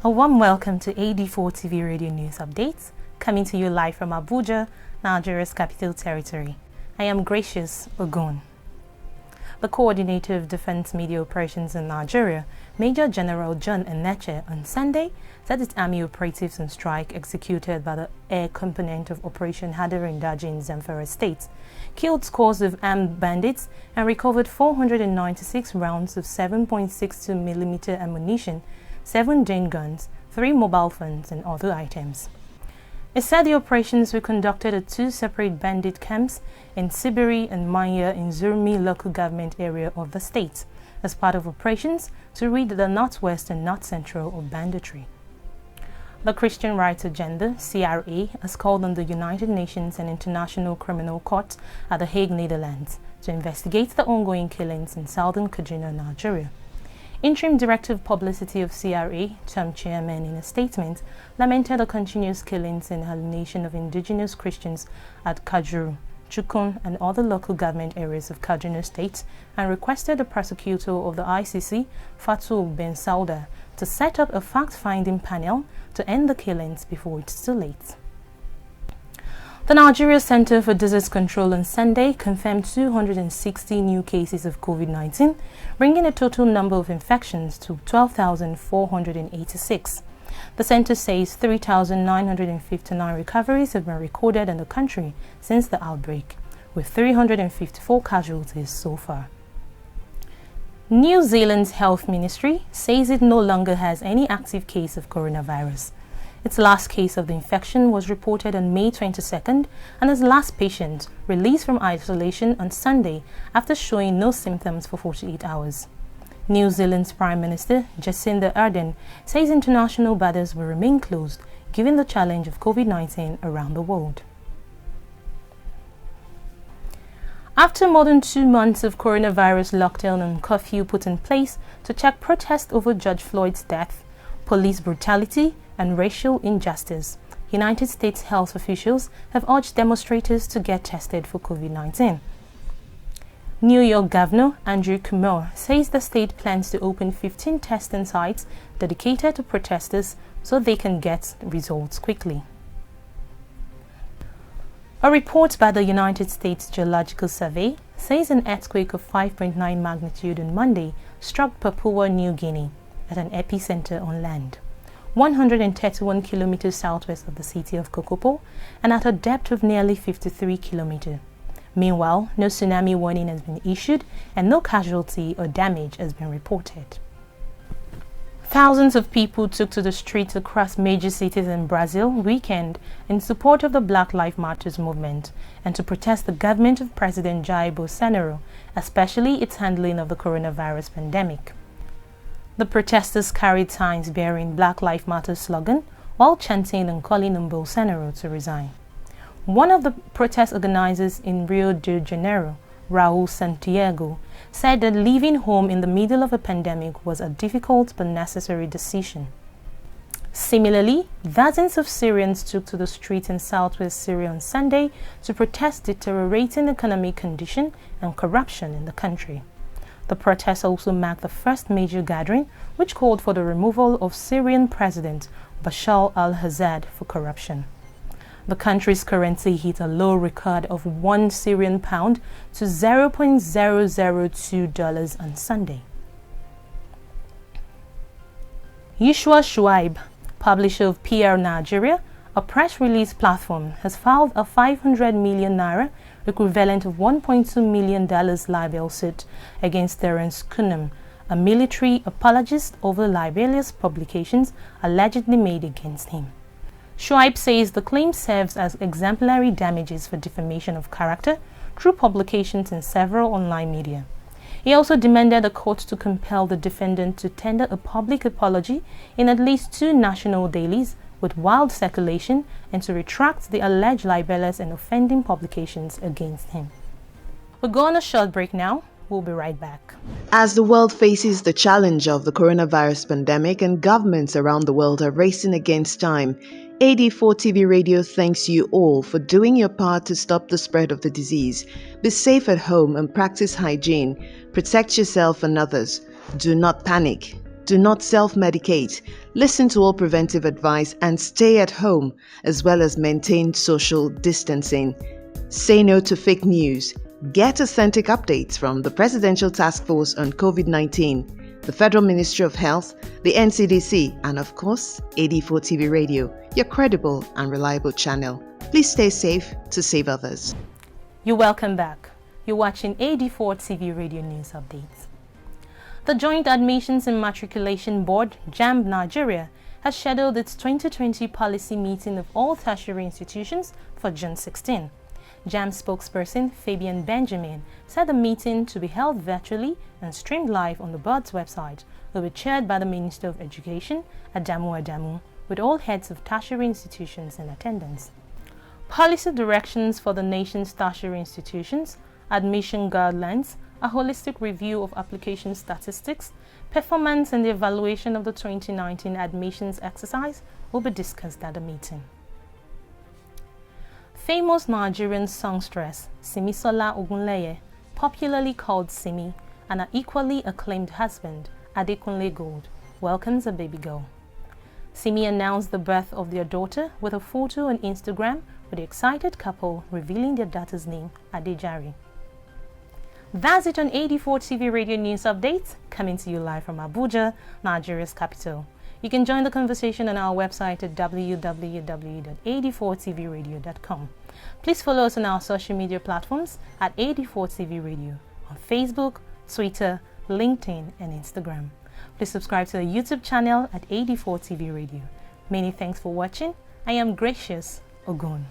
A warm welcome to AD4 TV Radio News Updates, coming to you live from Abuja, Nigeria's capital territory. I am Gracious Ogun. The Coordinator of Defense Media Operations in Nigeria, Major General John Eneche, on Sunday said its army operatives on strike executed by the air component of Operation Hadarindaji in Zamfara State killed scores of armed bandits and recovered 496 rounds of 7.62mm ammunition, 7 Jane guns, 3 mobile phones and other items. It said the operations were conducted at 2 separate bandit camps in Sibiri and Manya in Zurmi local government area of the state, as part of operations to rid the northwest and north central of banditry. The Christian Rights Agenda, CRA, has called on the United Nations and International Criminal Court at The Hague, Netherlands, to investigate the ongoing killings in southern Kaduna, Nigeria. Interim Director of Publicity of CRA, Tom Chairman, in a statement, lamented the continuous killings and alienation of indigenous Christians at Kajuru, Chukun, and other local government areas of Kaduna State, and requested the prosecutor of the ICC, Fatou Bensouda, to set up a fact-finding panel to end the killings before it's too late. The Nigeria Center for Disease Control on Sunday confirmed 260 new cases of COVID-19, bringing the total number of infections to 12,486. The center says 3,959 recoveries have been recorded in the country since the outbreak, with 354 casualties so far. New Zealand's Health Ministry says it no longer has any active case of coronavirus. Its last case of the infection was reported on May 22nd, and its last patient released from isolation on Sunday after showing no symptoms for 48 hours. New Zealand's Prime Minister, Jacinda Ardern, says international borders will remain closed given the challenge of COVID-19 around the world. After more than 2 months of coronavirus lockdown and curfew put in place to check protests over George Floyd's death, police brutality, and racial injustice, United States health officials have urged demonstrators to get tested for COVID-19. New York Governor Andrew Cuomo says the state plans to open 15 testing sites dedicated to protesters so they can get results quickly. A report by the United States Geological Survey says an earthquake of 5.9 magnitude on Monday struck Papua New Guinea at an epicenter on land, 131 kilometers southwest of the city of Kokopo and at a depth of nearly 53 kilometers. Meanwhile, no tsunami warning has been issued and no casualty or damage has been reported. Thousands of people took to the streets across major cities in Brazil weekend in support of the Black Lives Matter movement and to protest the government of President Jair Bolsonaro, especially its handling of the coronavirus pandemic. The protesters carried signs bearing Black Lives Matter slogan while chanting and calling on Bolsonaro to resign. One of the protest organizers in Rio de Janeiro, Raul Santiago, said that leaving home in the middle of a pandemic was a difficult but necessary decision. Similarly, dozens of Syrians took to the streets in southwest Syria on Sunday to protest deteriorating economic condition and corruption in the country. The protests also marked the first major gathering which called for the removal of Syrian President Bashar al-Assad for corruption. The country's currency hit a low record of 1 Syrian pound to $0.002 on Sunday. Yeshua Shuaib, publisher of PR Nigeria, a press release platform, has filed a 500 million naira, equivalent of $1.2 million libel suit against Terence Kunum, a military apologist, over libelous publications allegedly made against him. Shuaib says the claim serves as exemplary damages for defamation of character through publications in several online media. He also demanded the court to compel the defendant to tender a public apology in at least 2 national dailies with wild circulation and to retract the alleged libelous and offending publications against him. We'll go on a short break now. We'll be right back. As the world faces the challenge of the coronavirus pandemic and governments around the world are racing against time, AD4 TV Radio thanks you all for doing your part to stop the spread of the disease. Be safe at home and practice hygiene. Protect yourself and others. Do not panic. Do not self-medicate. Listen to all preventive advice and stay at home, as well as maintain social distancing. Say no to fake news. Get authentic updates from the Presidential Task Force on COVID-19, the Federal Ministry of Health, the NCDC, and of course, AD4 TV Radio, your credible and reliable channel. Please stay safe to save others. You're welcome back. You're watching AD4 TV Radio News Updates. The Joint Admissions and Matriculation Board, JAMB Nigeria, has scheduled its 2020 policy meeting of all tertiary institutions for June 16. JAMB spokesperson Fabian Benjamin said the meeting, to be held virtually and streamed live on the board's website, will be chaired by the Minister of Education, Adamu Adamu, with all heads of tertiary institutions in attendance. Policy directions for the nation's tertiary institutions, admission guidelines, a holistic review of application statistics, performance and the evaluation of the 2019 admissions exercise will be discussed at the meeting. Famous Nigerian songstress Simisola Ogunleye, popularly called Simi, and her equally acclaimed husband, Adekunle Gold, welcomes a baby girl. Simi announced the birth of their daughter with a photo on Instagram with the excited couple revealing their daughter's name, Adejari. That's it on AD4 TV Radio News Updates, coming to you live from Abuja, Nigeria's capital. You can join the conversation on our website at www.ad4tvradio.com. Please follow us on our social media platforms at AD4 TV Radio on Facebook, Twitter, LinkedIn, and Instagram. Please subscribe to the YouTube channel at AD4 TV Radio. Many thanks for watching. I am Gracious Ogun.